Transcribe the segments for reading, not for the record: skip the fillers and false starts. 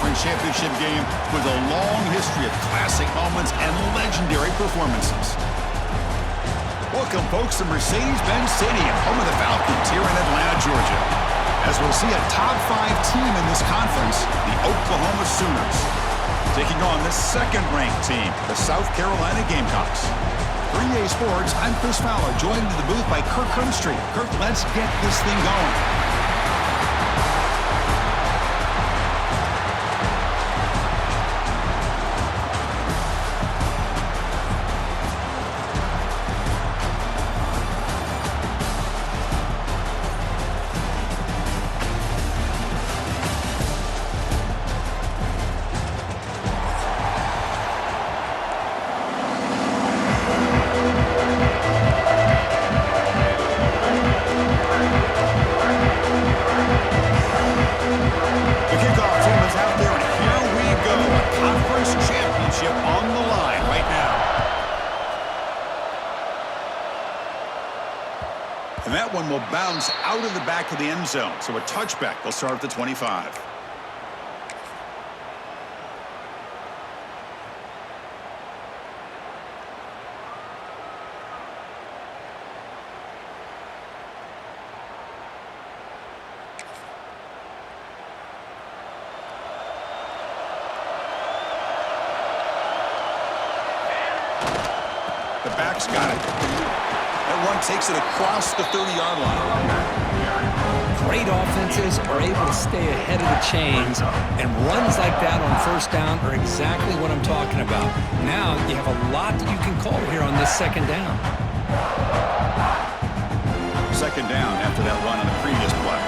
conference championship game with a long history of classic moments and legendary performances. Welcome, folks, to Mercedes-Benz Stadium, home of the Falcons here in Atlanta, Georgia. As we'll see a top-5 team in this conference, the Oklahoma Sooners, taking on the second-ranked team, the South Carolina Gamecocks. 3A Sports, I'm Chris Fowler, joined in the booth by Kirk Hermstreet. Kirk, let's get this thing going. And that one will bounce out of the back of the end zone. So a touchback. They'll start at the 25. The back's got it. That one takes it across the 30-yard line. Great offenses are able to stay ahead of the chains, and runs like that on first down are exactly what I'm talking about. Now you have a lot that you can call here on this second down. Second down after that run on the previous play.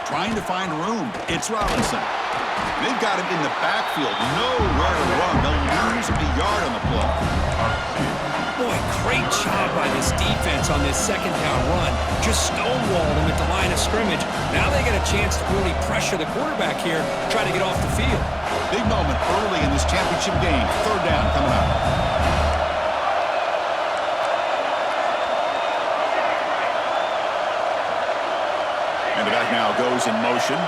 Trying to find room. It's Robinson. They've got him in the backfield. Nowhere to run. They'll lose a yard on the play. Boy, great job by this defense on this second down run. Just stonewalled him at the line of scrimmage. Now they get a chance to really pressure the quarterback here, try to get off the field. Big moment early in this championship game. Third down coming up. And the back now goes in motion.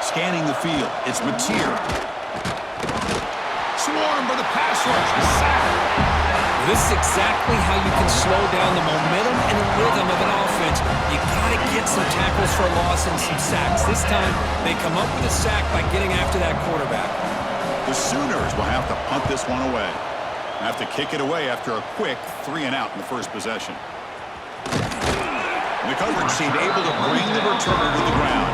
Scanning the field. It's Mateer. Swarm for the pass rush. This is exactly how you can slow down the momentum and the rhythm of an offense. You got to get some tackles for a loss and some sacks. This time, they come up with a sack by getting after that quarterback. The Sooners will have to punt this one away. Have to kick it away after a quick 3-and-out in the first possession. The coverage team able to bring the returner to the ground.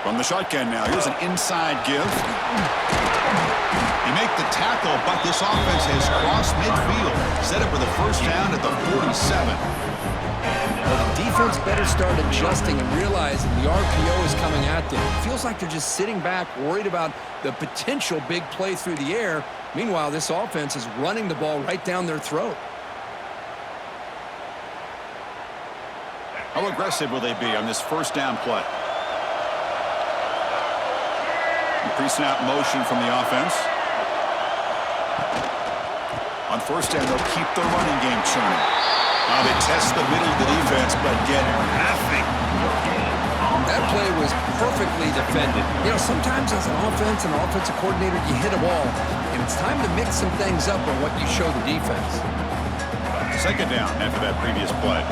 The shotgun now. Here's an inside give. They make the tackle, but this offense has crossed midfield. Set up for the first down at the 47. Well, the defense better start adjusting and realizing the RPO is coming at them. It feels like they're just sitting back, worried about the potential big play through the air. Meanwhile, this offense is running the ball right down their throat. How aggressive will they be on this first down play? Pre-snap motion from the offense. On first down, they'll keep the running game churning. Now they test the middle of the defense, but get nothing. That play was perfectly defended. You know, sometimes as an offensive coordinator, you hit a wall, and it's time to mix some things up on what you show the defense. Second down after that previous play.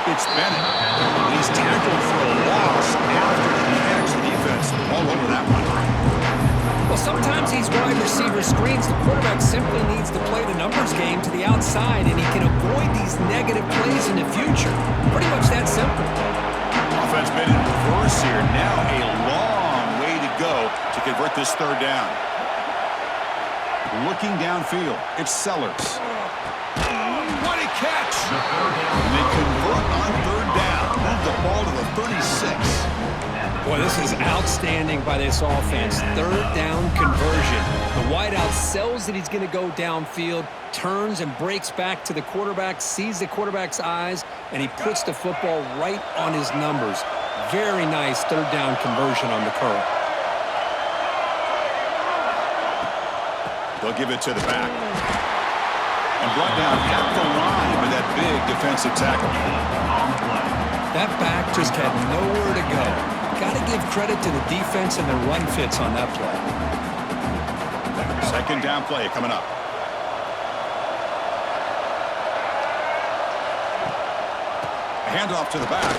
It's Bennett. He's tackled for a loss after the catch. The defense all over that one. Well, sometimes these wide receiver screens, the quarterback simply needs to play the numbers game to the outside, and he can avoid these negative plays in the future. Pretty much that simple. Offense been in reverse here. Now a long way to go to convert this third down. Looking downfield, it's Sellers. What a catch! And they convert on third down. Move the ball to the 36. Boy, this is outstanding by this offense. Third down conversion. The wideout sells that he's going to go downfield, turns and breaks back to the quarterback, sees the quarterback's eyes, and he puts the football right on his numbers. Very nice third down conversion on the curl. They'll give it to the back. And brought down at the line with that big defensive tackle. That back just had nowhere to go. Got to give credit to the defense and the run fits on that play. Second down play coming up. A handoff to the back.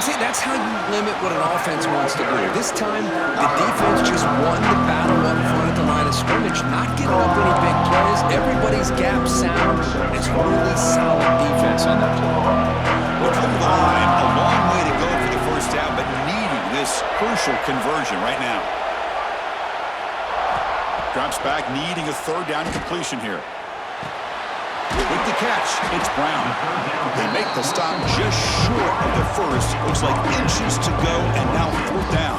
See, that's how you limit what an offense wants to do. This time, the defense just won the battle up front at the line of scrimmage, not giving up any big plays. Everybody's gap sound. It's really solid defense on that play. We'll come to the line. A long way to go for the first down, but needing this crucial conversion right now. Drops back, needing a third down completion here. With the catch, it's Brown. They make the stop just short of the first. Looks like inches to go, and now fourth down.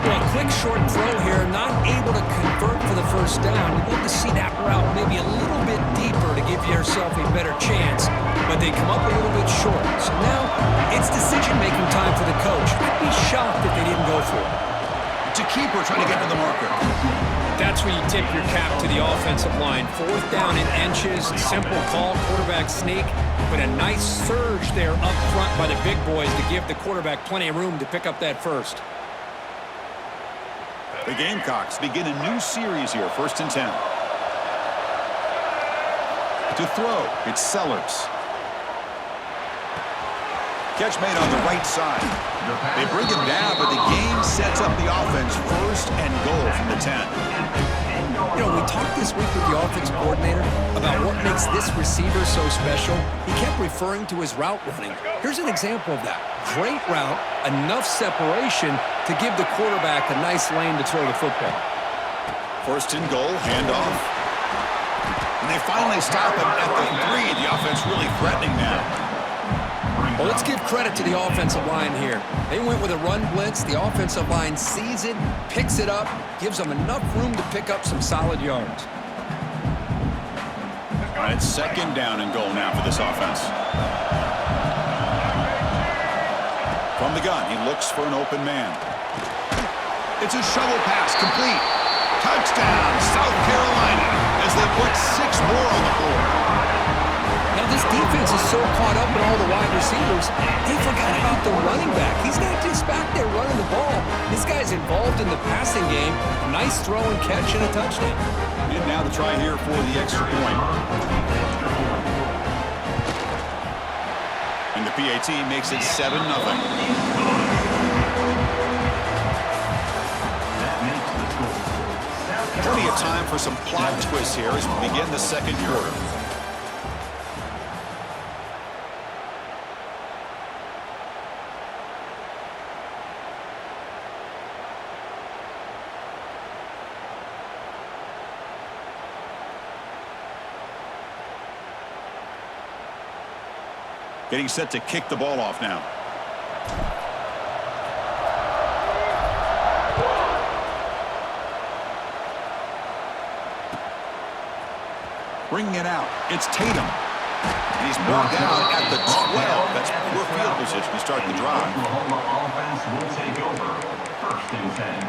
Well, a quick short throw here, not able to convert for the first down. You'd love to see that route maybe a little bit deeper to give yourself a better chance, but they come up a little bit short. So now it's decision-making time for the coach. I'd be shocked if they didn't go for it. To keeper trying to get to the marker. That's where you tip your cap to the offensive line. Fourth down in inches, simple call, quarterback sneak, but a nice surge there up front by the big boys to give the quarterback plenty of room to pick up that first. The Gamecocks begin a new series here, 1st and 10. To throw, it's Sellers. Catch made on the right side. They bring him down, but the game sets up the offense 1st and goal from the 10. You know, we talked this week with the offensive coordinator about what makes this receiver so special. He kept referring to his route running. Here's an example of that. Great route, enough separation to give the quarterback a nice lane to throw the football. 1st and goal, handoff. And they finally stop him at the 3. The offense really threatening now. Well, let's give credit to the offensive line here. They went with a run blitz. The offensive line sees it, picks it up, gives them enough room to pick up some solid yards. All right, 2nd down and goal now for this offense. From the gun, he looks for an open man. It's a shovel pass, complete. Touchdown, South Carolina, as they put 6 more on the board. Now, this defense is so caught up in all the wide receivers, they forgot about the running back. He's not just back there running the ball. This guy's involved in the passing game. Nice throw and catch and a touchdown. And now the try here for the extra point. And the PAT makes it 7-0. Plenty of time for some plot twists here as we begin the second quarter. Getting set to kick the ball off now. Bringing it out. It's Tatum. And he's brought down at the 12. That's poor field position to start the drive. Oklahoma offense will take over 1st and 10.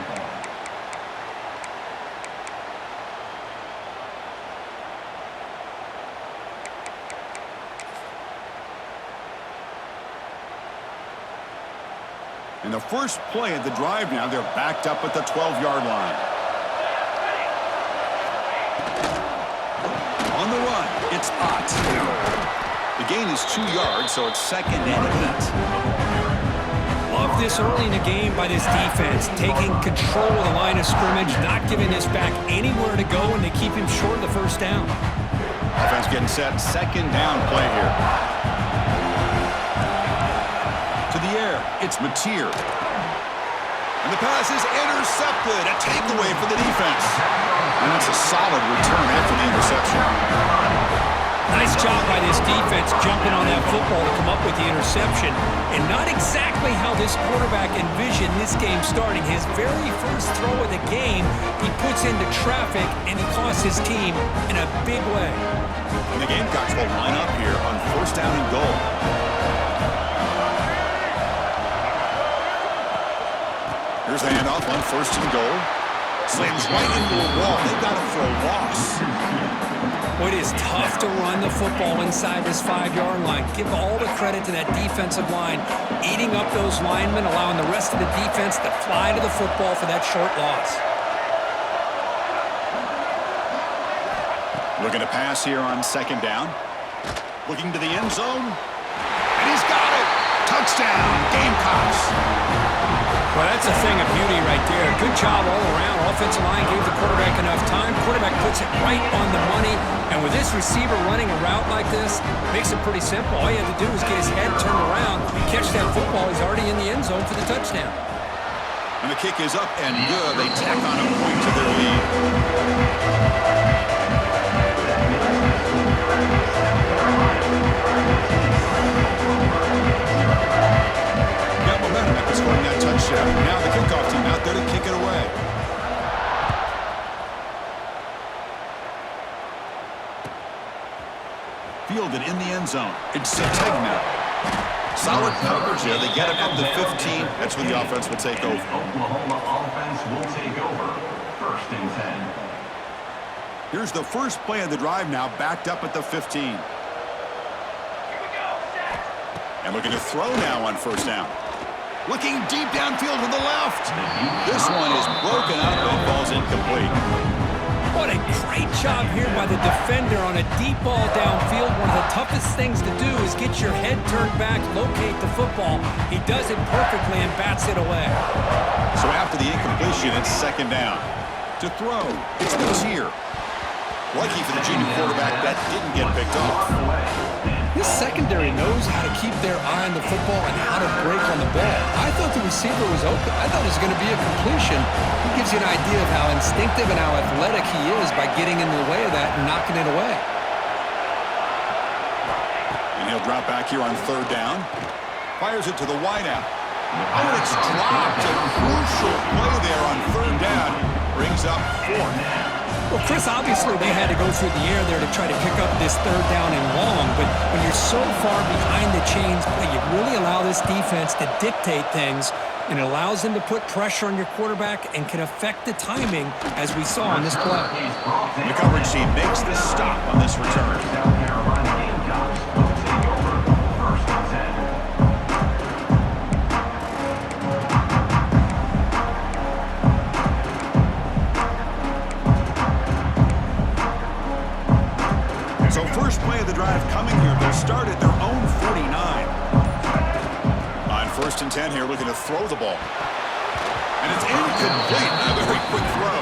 In the first play of the drive now, they're backed up at the 12-yard line. On the run, it's Ott. The gain is 2 yards, so it's 2nd and 8. Love this early in the game by this defense, taking control of the line of scrimmage, not giving this back anywhere to go, and they keep him short of the first down. Offense getting set, 2nd down play here. To the air, it's Mateer. And the pass is intercepted. A takeaway for the defense. And that's a solid return after the interception. Nice job by this defense jumping on that football to come up with the interception. And not exactly how this quarterback envisioned this game starting. His very first throw of the game, he puts into traffic, and he costs his team in a big way. And the Gamecocks will line up here on first down and goal. Here's the handoff on first and goal. Slams right into a wall. They've got him for a loss. It is tough to run the football inside this 5-yard line. Give all the credit to that defensive line, eating up those linemen, allowing the rest of the defense to fly to the football for that short loss. Looking to pass here on second down. Looking to the end zone. And he's got it. Touchdown, Gamecocks. Well, that's a thing of beauty right there. Good job all around. Offensive line gave the quarterback enough time. Quarterback puts it right on the money. And with this receiver running a route like this, makes it pretty simple. All you have to do is get his head turned around, catch that football. He's already in the end zone for the touchdown. And the kick is up and good. They tack on a point to their lead. Got momentum after scoring that touchdown. Now the kickoff team out there to kick it away. Fielded in the end zone. It's Tegna. Solid coverage here. They get him at the 15. That's where the offense will take over. Oklahoma offense will take over. First and 10. Here's the first play of the drive now, backed up at the 15. And looking to throw now on first down. Looking deep downfield to the left. This one is broken up and falls incomplete. What a great job here by the defender on a deep ball downfield. One of the toughest things to do is get your head turned back, locate the football. He does it perfectly and bats it away. So after the incompletion, it's second down. To throw, it's Matier. Lucky for the junior quarterback, that didn't get picked off. This secondary knows how to keep their eye on the football and how to break on the ball. I thought the receiver was open. I thought it was going to be a completion. It gives you an idea of how instinctive and how athletic he is by getting in the way of that and knocking it away. And he'll drop back here on third down. Fires it to the wideout. Oh, and it's dropped. A crucial play there on third down. Brings up fourth. Well, Chris, obviously they had to go through the air there to try to pick up this third down and long, but when you're so far behind the chains, you really allow this defense to dictate things, and it allows them to put pressure on your quarterback and can affect the timing, as we saw on this play. The coverage team makes the stop on this return. South Carolina Gamecocks will take over. First and 10. So first play of the drive coming here. They'll start at their own 49. On first and 10 here, looking to throw the ball. And it's incomplete. A very quick throw.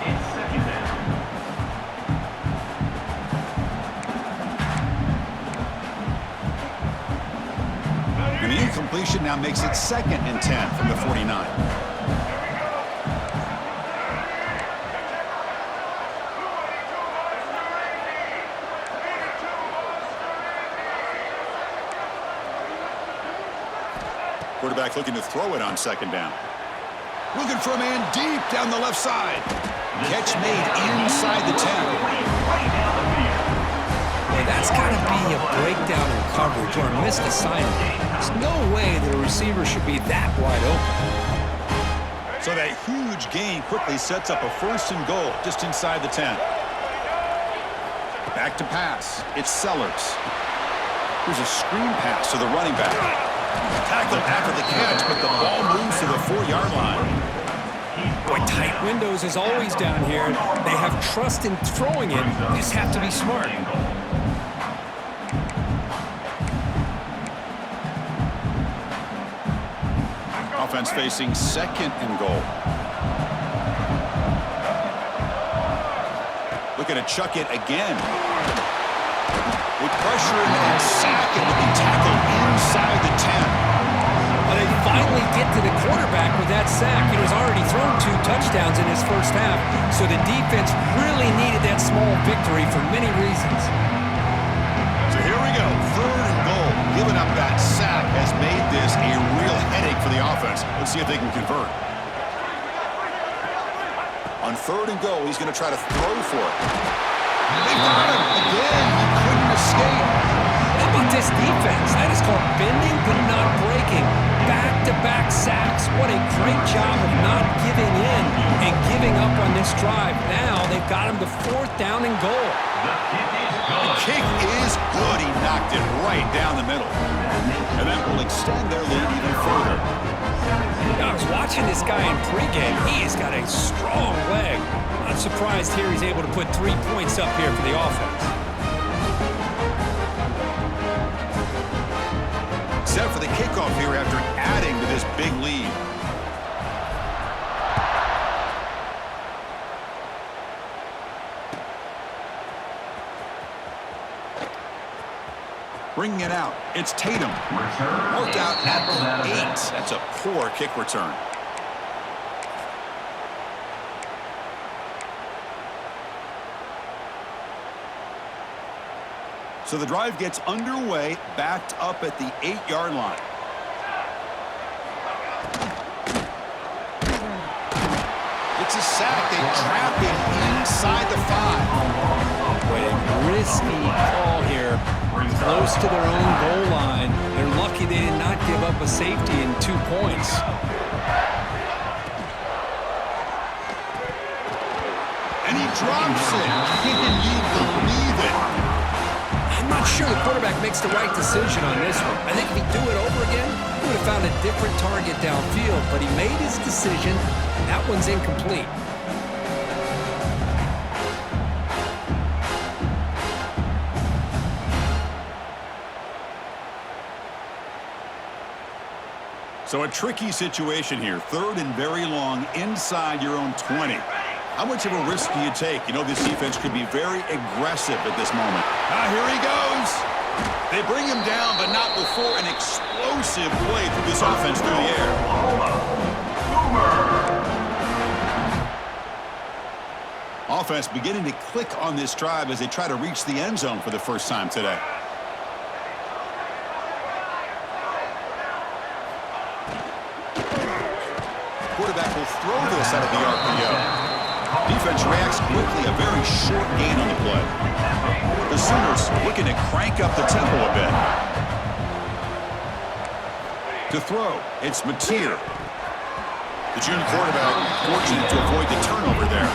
It's second down. And the incompletion now makes it second and 10 from the 49. Quarterback looking to throw it on second down. Looking for a man deep down the left side. Catch made inside the 10. Well, that's got to be a breakdown in coverage or a missed assignment. There's no way that a receiver should be that wide open. So that huge gain quickly sets up a first and goal just inside the 10. Back to pass. It's Sellers. Here's a screen pass to the running back. Tackled after the catch, but the ball moves to the 4-yard line. Boy, tight windows is always down here. They have trust in throwing it. They just have to be smart. Offense facing second and goal. Looking to chuck it again. With pressure and sack, and will be tackled inside the 10. Well, they finally get to the quarterback with that sack. He was already thrown 2 touchdowns in his first half, so the defense really needed that small victory for many reasons. So here we go, 3rd and goal. Giving up that sack has made this a real headache for the offense. Let's see if they can convert. On 3rd and goal, he's going to try to throw for it. They got him again. He couldn't escape. How about this defense? That is called bending but not breaking. Back-to-back sacks. What a great job of not giving in and giving up on this drive. Now they've got him to 4th down and goal. The kick is good. He knocked it right down the middle. And that will extend their lead even further. I was watching this guy in pregame. He has got a strong leg. Not surprised here he's able to put 3 points up here for the offense. Set for the kickoff here after adding to this big lead. Bringing it out, it's Tatum. Worked out at the 8. That's a poor kick return. So the drive gets underway, backed up at the 8-yard line. It's a sack. They trap him inside the 5. What a risky call here. Close to their own goal line. They're lucky they did not give up a safety in 2 points. And he drops it. Can you believe it? I'm not sure the quarterback makes the right decision on this one. I think if he'd do it over again, he would have found a different target downfield, but he made his decision. That one's incomplete. So a tricky situation here. 3rd and very long inside your own 20. How much of a risk do you take? You know, this defense could be very aggressive at this moment. Here he goes. They bring him down, but not before an explosive play through this offense through the air. Offense beginning to click on this drive as they try to reach the end zone for the first time today. Quarterback will throw this out of the RPO. Defense reacts quickly, a very short gain on the play. The Sooners looking to crank up the tempo a bit. To throw, it's Mateer. The junior quarterback fortunate to avoid the turnover there.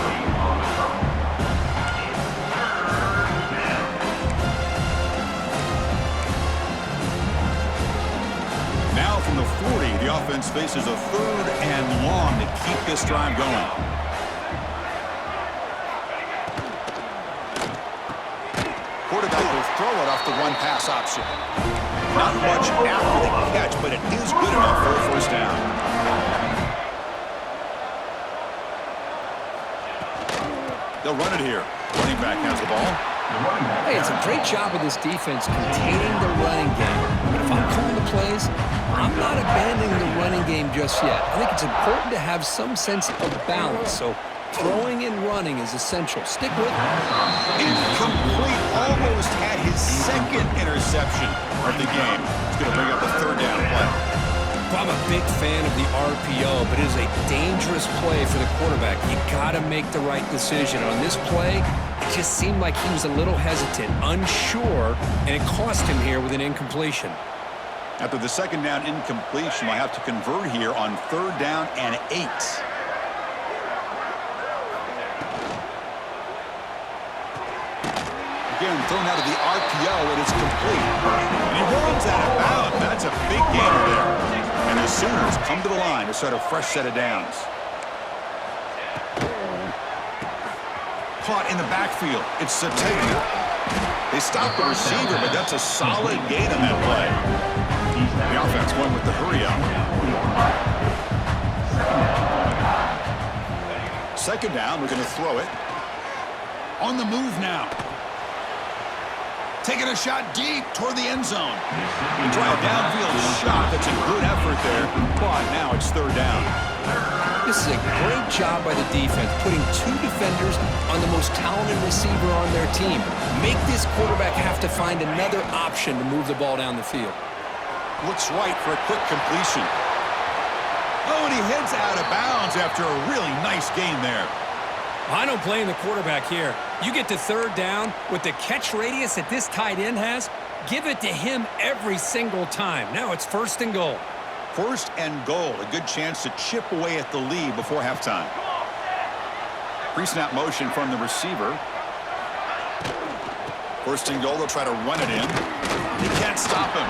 Now from the 40, the offense faces a 3rd and long to keep this drive going. Quarterback will throw it off the one-pass option. Not much after the catch, but it is good enough for a 1st down. They'll run it here. Running back has the ball. Hey, it's a great job of this defense containing the running game. But if I'm calling the plays, I'm not abandoning the running game just yet. I think it's important to have some sense of balance. So throwing and running is essential. Stick with it. Incomplete. Almost had his 2nd interception of the game. He's going to bring up a 3rd down play. I'm a big fan of the RPO, but it is a dangerous play for the quarterback. You got to make the right decision. On this play, it just seemed like he was a little hesitant, unsure, and it cost him here with an incompletion. After the 2nd down incompletion, they'll have to convert here on 3rd down and 8. Again, thrown out of the RPO, and it's complete. And he runs out of bounds. That's a big gainer there. And the Sooners come to the line to start a fresh set of downs. Caught in the backfield. It's Satega. They stop the receiver, but that's a solid gain on that play. The offense going with the hurry up. 2nd down, we're going to throw it. On the move now. Taking a shot deep toward the end zone. You try a downfield shot. That's a good effort there. But now Now it's third down. This is a great job by the defense, putting two defenders on the most talented receiver on their team. Make this quarterback have to find another option to move the ball down the field. Looks right for a quick completion. Oh, and he heads out of bounds after a really nice gain there. I don't blame the quarterback here. You get to third down with the catch radius that this tight end has, give it to him every single time. Now it's first and goal. First and goal, a good chance to chip away at the lead before halftime. Pre-snap motion from the receiver. First and goal, they'll try to run it in. He can't stop him.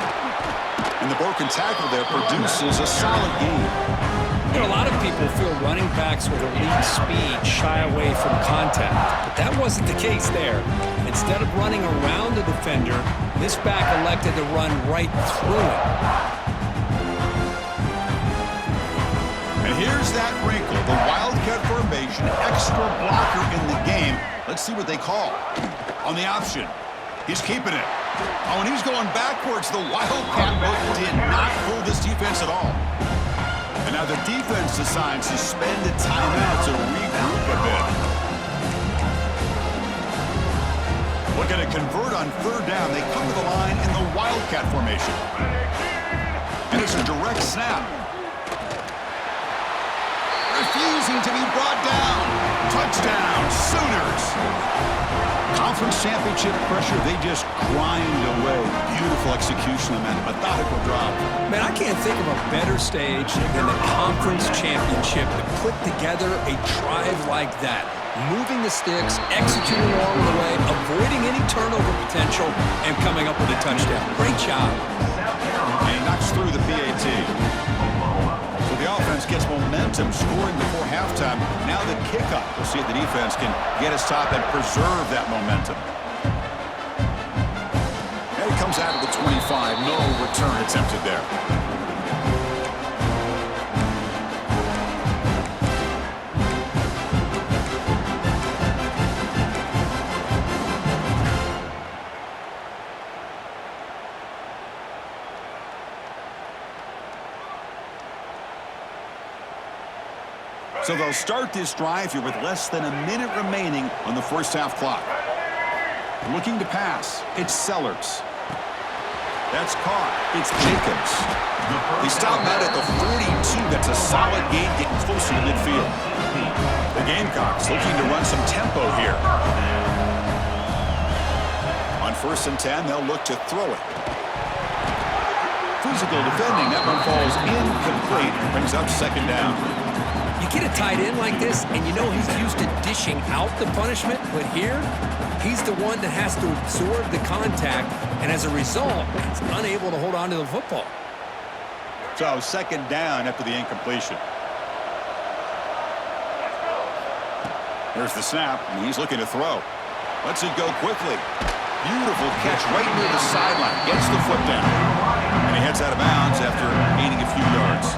And the broken tackle there produces a solid gain. You know, a lot of people feel running backs with elite speed shy away from contact, but that wasn't the case there. Instead of running around the defender, this back elected to run right through it. And here's that wrinkle, the Wildcat formation, extra blocker in the game. Let's see what they call. On the option, he's keeping it. Oh, and he's going backwards. The Wildcat mode did not fool this defense at all. And now the defense decides to spend a timeout to regroup a bit. Looking to convert on third down. They come to the line in the Wildcat formation. And it's a direct snap. Refusing to be brought down. Touchdown, Sooners. Conference championship pressure, they just grind away. Beautiful execution on that methodical drop. Man, I can't think of a better stage than the conference championship to put together a drive like that. Moving the sticks, executing along the way, avoiding any turnover potential, and coming up with a touchdown. Great job. And he knocks through the PAT. So the offense gets momentum, scoring before halftime. Now the kickoff. We'll see if the defense can get a stop and preserve that momentum. And he comes out of the 25. No return attempted there. So they'll start this drive here with less than a minute remaining on the first half clock. Looking to pass. It's Sellers. That's caught. It's Jacobs. They stop that at the 42. That's a solid gain, getting closer to midfield. The Gamecocks looking to run some tempo here. On first and 10, they'll look to throw it. Physical defending. That one falls incomplete. Brings up second down. You get a tight end like this, and you know he's used to dishing out the punishment, but here, he's the one that has to absorb the contact, and as a result, he's unable to hold on to the football. So second down after the incompletion. Here's the snap, and he's looking to throw. Lets it go quickly. Beautiful catch right near the sideline. Gets the foot down. And he heads out of bounds after gaining a few yards.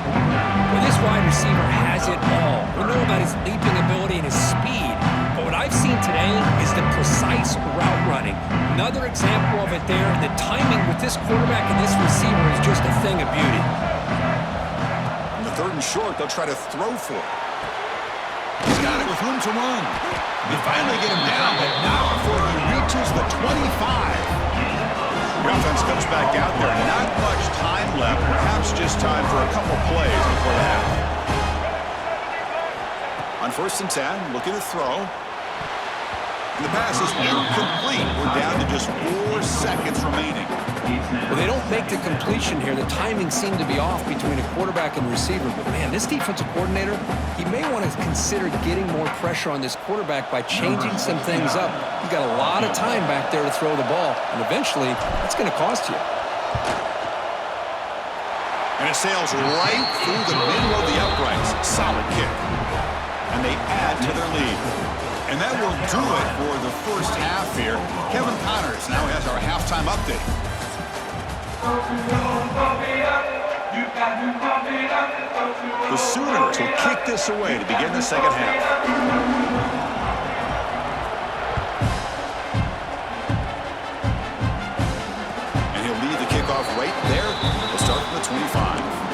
Well, this wide receiver has it all. We know about his leaping ability and his speed, but what I've seen today is the precise route running. Another example of it there, and the timing with this quarterback and this receiver is just a thing of beauty. On the third and short, they'll try to throw for it. He's got it with room to run. They finally get him down, but not before he reaches the 25. The offense comes back out there. Not much time left. Perhaps just time for a couple plays before the half. On first and 10, looking to throw. And the pass is incomplete. We're down to just 4 seconds remaining. Well, they don't make the completion here. The timing seemed to be off between a quarterback and receiver. But, man, this defensive coordinator, he may want to consider getting more pressure on this quarterback by changing some things up. He's got a lot of time back there to throw the ball, and eventually that's going to cost you. And it sails right through the middle of the uprights. Solid kick. And they add to their lead. And that will do it for the first half here. Kevin Connors now has our halftime update. The Sooners will kick this away to begin the second half. And he'll lead the kickoff right there. We'll start from the 25.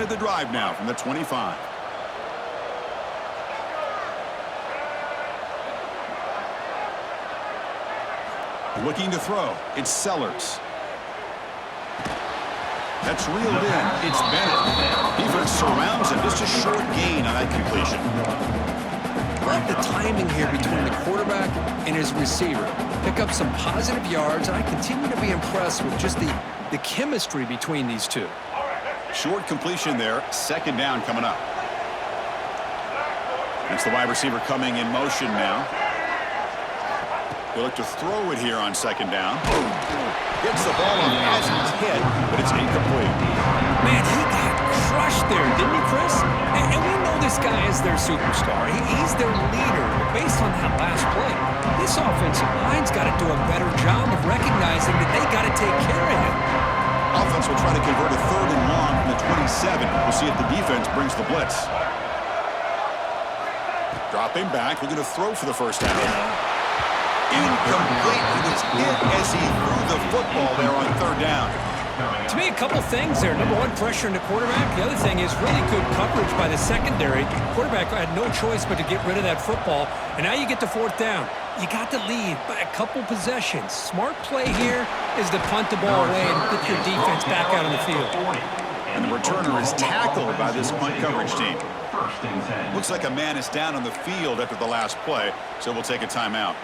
of the drive now from the 25. Looking to throw. It's Sellers. That's reeled in. It's Bennett. Defense surrounds him. Just a short gain on that completion. Love the timing here between the quarterback and his receiver. Pick up some positive yards, and I continue to be impressed with just the chemistry between these two. Short completion there. Second down coming up. That's the wide receiver coming in motion now. He'll look to throw it here on second down. Gets the ball on Hasen's head, but it's incomplete. Man, he got crushed there, didn't he, Chris? And we know this guy is their superstar. He's their leader. But based on that last play, this offensive line's got to do a better job of recognizing that they got to take care of him. Offense will try to convert a 3rd and long from the 27. We'll see if the defense brings the blitz. Dropping back, looking to throw for the first down. Incomplete. He was hit as he threw the football there on 3rd down. To me, a couple things there. Number one, pressure in the quarterback. The other thing is really good coverage by the secondary. Quarterback had no choice but to get rid of that football. And now you get to 4th down. You got the lead by a couple possessions. Smart play here is to punt the ball away and get your defense back out on the field. And the returner is tackled by this punt coverage team. Looks like a man is down on the field after the last play, so we'll take a timeout.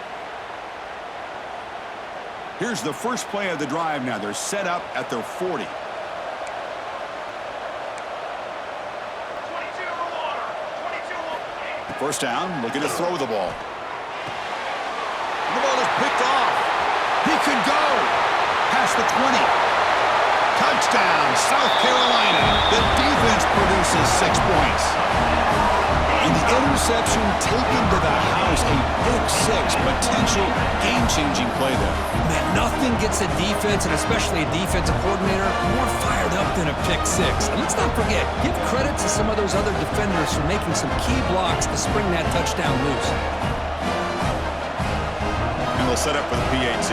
Here's the first play of the drive now. They're set up at their 40. First down, looking to throw the ball. The ball is picked off. He could go. Past the 20. Touchdown, South Carolina. The defense produces 6 points. And the interception taken to the house, a pick 6, potential game-changing play there. Man, nothing gets a defense, and especially a defensive coordinator, more fired up than a pick 6. And let's not forget, give credit to some of those other defenders for making some key blocks to spring that touchdown loose. And they'll set up for the PAT.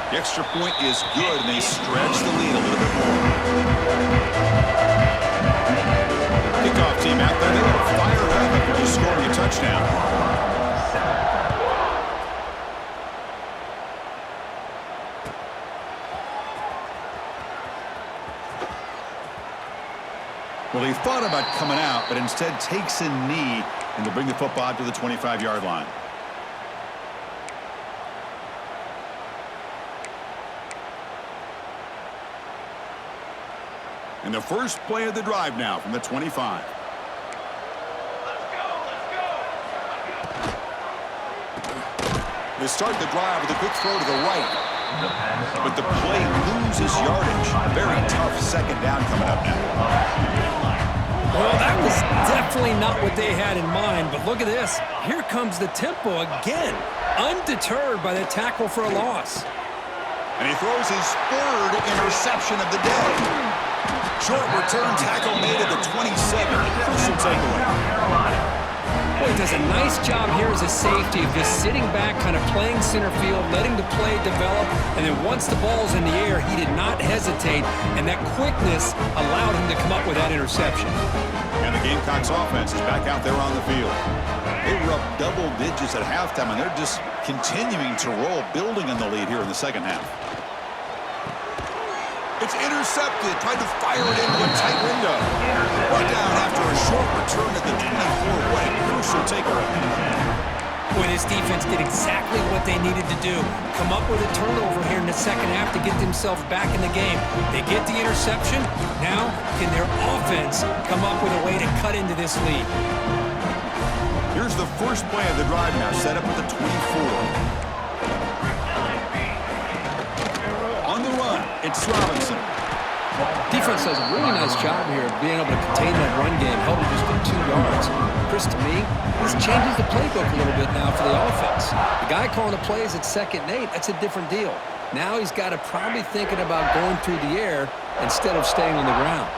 The extra point is good, and they stretch the lead a little bit more. Kickoff team out there. They're fired up after just scoring a touchdown. Well, he thought about coming out, but instead takes a knee, and they'll bring the football out to the 25-yard line. And the first play of the drive now from the 25. They start the drive with a quick throw to the right. But the play loses yardage. A very tough second down coming up now. Well, that was definitely not what they had in mind, but look at this. Here comes the tempo again, undeterred by the tackle for a loss. And he throws his 3rd interception of the day. Short return tackle made at the 27. Crucial takeaway. Boy, he does a nice job here as a safety of just sitting back, kind of playing center field, letting the play develop, and then once the ball's in the air, he did not hesitate, and that quickness allowed him to come up with that interception. And the Gamecocks offense is back out there on the field. They were up double digits at halftime, and they're just continuing to roll, building on the lead here in the second half. It's intercepted, tried to fire it into a tight window. Brought down after a short return at the 24. What a crucial takeaway. Boy, this defense did exactly what they needed to do. Come up with a turnover here in the second half to get themselves back in the game. They get the interception. Now, can their offense come up with a way to cut into this lead? Here's the first play of the drive now, set up at the 24. On the run, it's Robinson. Defense does a really nice job here of being able to contain that run game, held it just to 2 yards. Chris, to me, this changes the playbook a little bit now for the offense. The guy calling the plays at 2nd and 8, that's a different deal. Now he's got to probably thinking about going through the air instead of staying on the ground.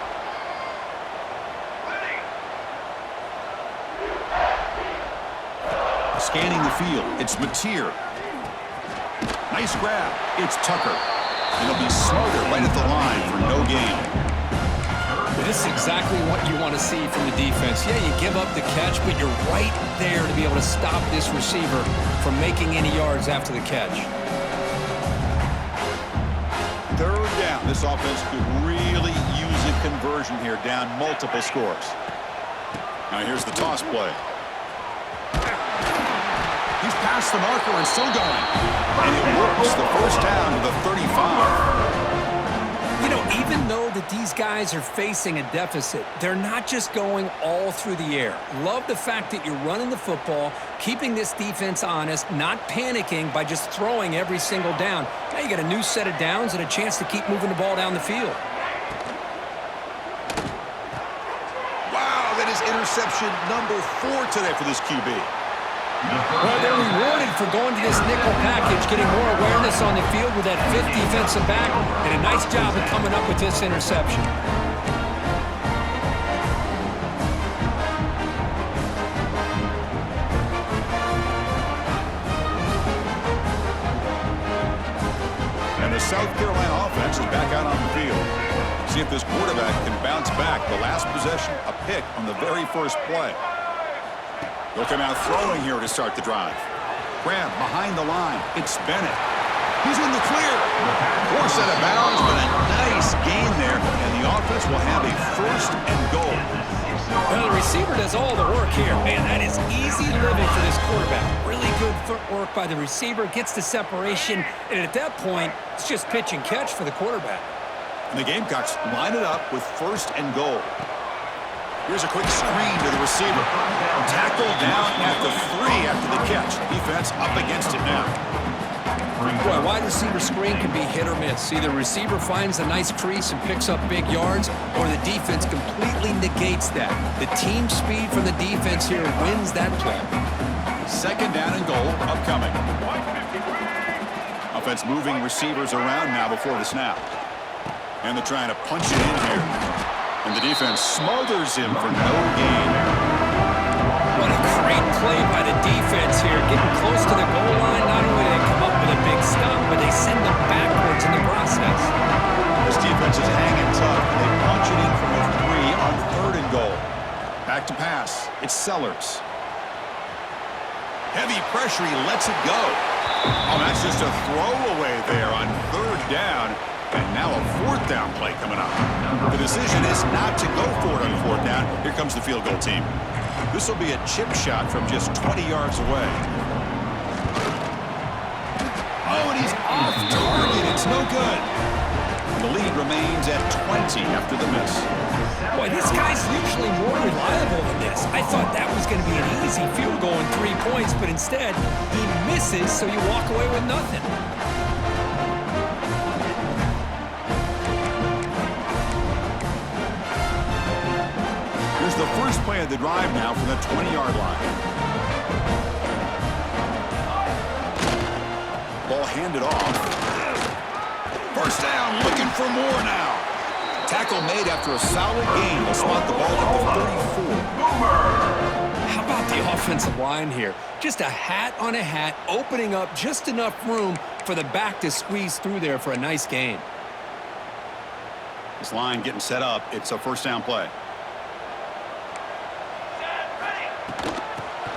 Scanning the field, it's Mateer. Nice grab, it's Tucker. And he'll be smothered right at the line for no gain. This is exactly what you want to see from the defense. Yeah, you give up the catch, but you're right there to be able to stop this receiver from making any yards after the catch. Third down. This offense could really use a conversion here, down multiple scores. Now here's the toss play. He's past the marker and still going. And it works. The first down to the 35. You know, even though that these guys are facing a deficit, they're not just going all through the air. Love the fact that you're running the football, keeping this defense honest, not panicking by just throwing every single down. Now you got a new set of downs and a chance to keep moving the ball down the field. Wow, that is interception number 4 today for this QB. Well, they're rewarded for going to this nickel package, getting more awareness on the field with that fifth defensive back, and a nice job of coming up with this interception. And the South Carolina offense is back out on the field. See if this quarterback can bounce back. The last possession, a pick on the very first play. They'll come out throwing here to start the drive. Grab behind the line. It's Bennett. He's in the clear. Force out of bounds, but a nice gain there. And the offense will have a first and goal. Well, the receiver does all the work here. Man, that is easy living for this quarterback. Really good footwork by the receiver. Gets the separation. And at that point, it's just pitch and catch for the quarterback. And the Gamecocks line it up with first and goal. Here's a quick screen to the receiver. Tackled down at the 3 after the catch. Defense up against it now. Boy, wide receiver screen can be hit or miss. Either the receiver finds a nice crease and picks up big yards, or the defense completely negates that. The team speed from the defense here wins that play. Second down and goal upcoming. Offense moving receivers around now before the snap. And they're trying to punch it in here. And the defense smothers him for no gain. What a great play by the defense here. Getting close to the goal line, not only do they come up with a big stop, but they send them backwards in the process. This defense is hanging tough, and they punch it in from a 3 on third and goal. Back to pass. It's Sellers. Heavy pressure. He lets it go. Oh, that's just a throwaway there on third down. And now a fourth down play coming up. The decision is not to go for it on fourth down. Here comes the field goal team. This will be a chip shot from just 20 yards away. Oh, and he's off target. It's no good. And the lead remains at 20 after the miss. Boy, this guy's usually more reliable than this. I thought that was going to be an easy field goal in 3 points, but instead, he misses, so you walk away with nothing. Here's the first play of the drive now from the 20-yard line. Ball handed off. First down, looking for more now. Tackle made after a solid gain. They'll spot the ball at the 34. How about the offensive line here? Just a hat on a hat, opening up just enough room for the back to squeeze through there for a nice gain. This line getting set up. It's a first down play.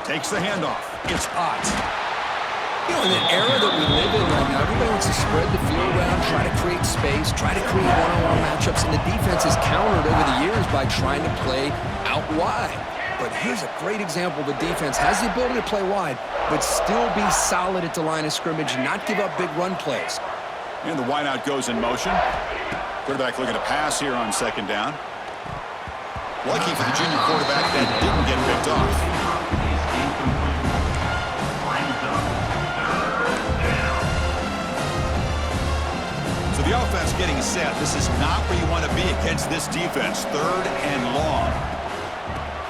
Takes the handoff. It's Ott. You know, in the era that we live in right now, everybody wants to spread the field around, try to create space, try to create one-on-one matchups, and the defense has countered over the years by trying to play out wide. But here's a great example. The defense has the ability to play wide, but still be solid at the line of scrimmage and not give up big run plays. And the wideout goes in motion. Quarterback looking to pass here on second down. Lucky for the junior quarterback that didn't get picked off. So the offense getting set. This is not where you want to be against this defense. Third and long.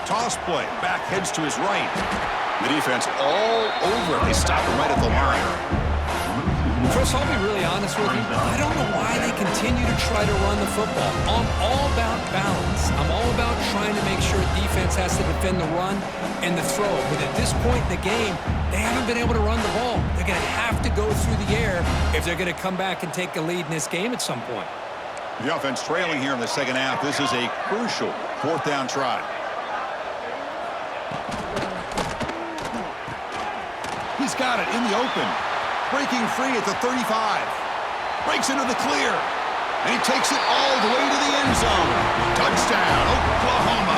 Toss play. Back heads to his right. The defense all over it. They stop him right at the line. Chris, I'll be really honest with you. I don't know why they continue to try to run the football. I'm all about balance. I'm all about trying to make sure defense has to defend the run and the throw. But at this point in the game, they haven't been able to run the ball. They're going to have to go through the air if they're going to come back and take the lead in this game at some point. The offense trailing here in the second half. This is a crucial fourth down try. He's got it in the open. Breaking free at the 35. Breaks into the clear. And he takes it all the way to the end zone. Touchdown, Oklahoma.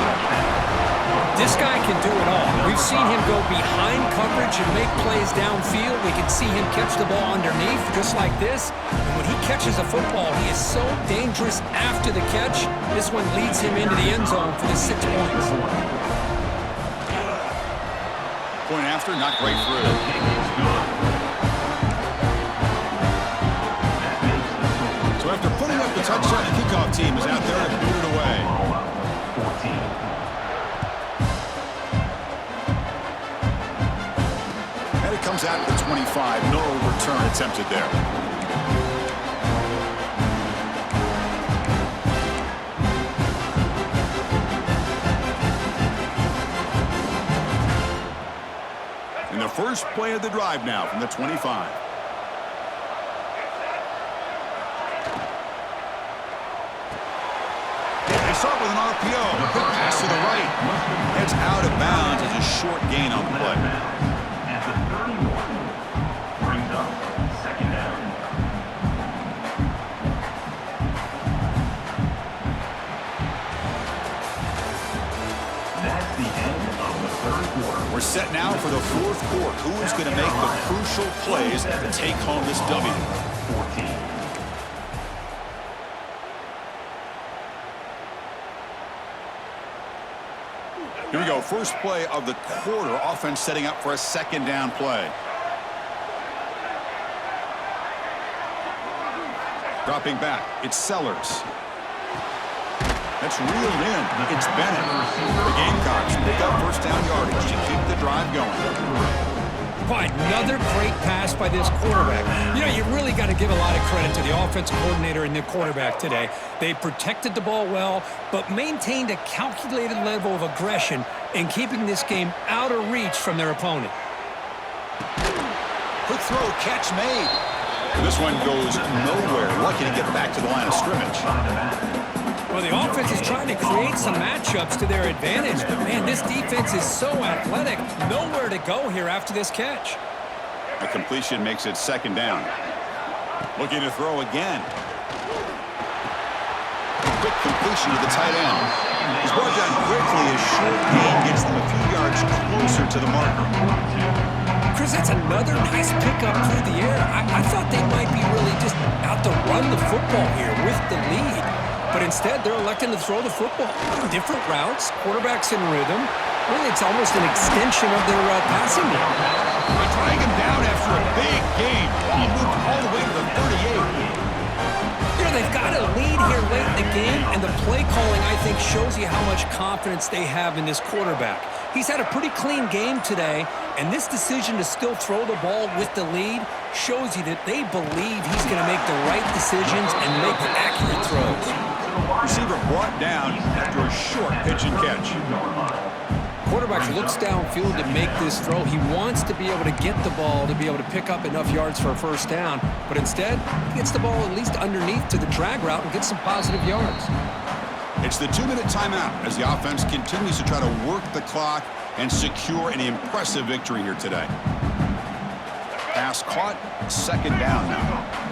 This guy can do it all. We've seen him go behind coverage and make plays downfield. We can see him catch the ball underneath just like this. And when he catches a football, he is so dangerous after the catch. This one leads him into the end zone for the 6 points. Point after, not great through. So after putting up the touchdown, the kickoff team is out there to boot it away. 14. And it comes out at the 25. No return attempted there. And the first play of the drive now from the 25. They start with an RPO. Quick pass to the right. Heads out of bounds as a short gain on the play. At the 31. Brings up second down. That's the end of the third quarter. We're set now for the fourth quarter. Who is going to make the crucial plays to take home this W? 14. Here we go. First play of the quarter. Offense setting up for a second down play. Dropping back. It's Sellers. That's reeled in. It's Bennett. The Gamecocks pick up first down yardage to keep the drive going. Boy, another great pass by this quarterback. You know, you really got to give a lot of credit to the offensive coordinator and the quarterback today. They protected the ball well, but maintained a calculated level of aggression in keeping this game out of reach from their opponent. Quick throw, catch made. This one goes nowhere. Lucky to get back to the line of scrimmage. Well, the offense is trying to create some matchups to their advantage, but man, this defense is so athletic. Nowhere to go here after this catch. A completion makes it second down. Looking to throw again. Quick completion to the tight end. He's brought down quickly as short gain gets them a few yards closer to the marker. Chris, that's another nice pickup through the air. I thought they might be really just out to run the football here with the lead. But instead, they're electing to throw the football. Different routes, quarterbacks in rhythm. Really, it's almost an extension of their passing game. They drag him down after a big game. Ball moved all the way to the 38. You know, they've got a lead here late in the game, and the play calling, I think, shows you how much confidence they have in this quarterback. He's had a pretty clean game today, and this decision to still throw the ball with the lead shows you that they believe he's going to make the right decisions and make accurate throws. Receiver brought down after a short pitch and catch. Quarterback looks downfield to make this throw. He wants to be able to get the ball to be able to pick up enough yards for a first down, but instead, he gets the ball at least underneath to the drag route and gets some positive yards. It's the 2-minute timeout as the offense continues to try to work the clock and secure an impressive victory here today. Pass caught, second down now.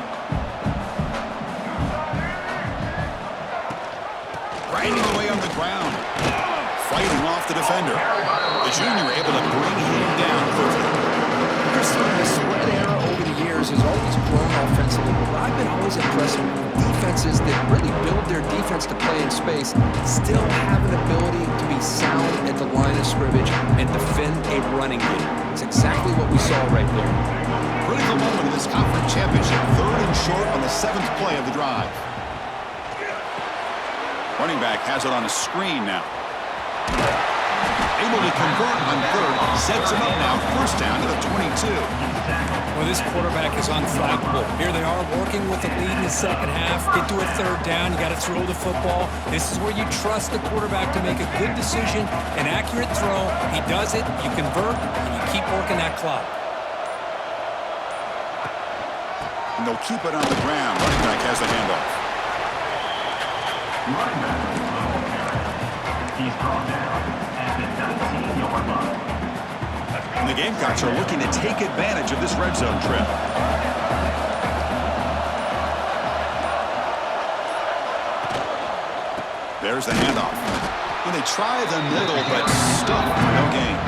Grinding away on the ground, fighting off the defender. The junior able to bring him down quickly. Chris, the spread era over the years has always grown offensively, but I've been always impressed with defenses that really build their defense to play in space, still have an ability to be sound at the line of scrimmage and defend a running game. It's exactly what we saw right there. Critical moment in this conference championship. 3rd and short on the 7th play of the drive. Running back has it on a screen now. able to convert on third, sets him up now, first down to the 22. Well, this quarterback is unflappable. Here they are working with the lead in the second half. Get to a third down. You got to throw the football. This is where you trust the quarterback to make a good decision, an accurate throw. He does it. You convert, and you keep working that clock. And they'll keep it on the ground. Running back has the handoff. Running back is Little Aaron. He's brought down at the 19-yard line. And the Gamecocks are looking to take advantage of this red zone trip. There's the handoff. And they try the middle, but stuck for no gain.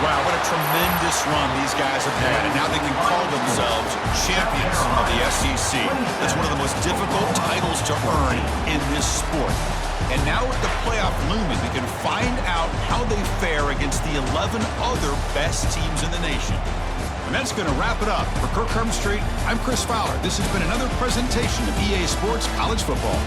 Wow, what a tremendous run these guys have had, and now they can call themselves champions of the SEC. That's one of the most difficult titles to earn in this sport. And now with the playoff looming, we can find out how they fare against the 11 other best teams in the nation. And that's going to wrap it up. For Kirk Street, I'm Chris Fowler. This has been another presentation of EA Sports College Football.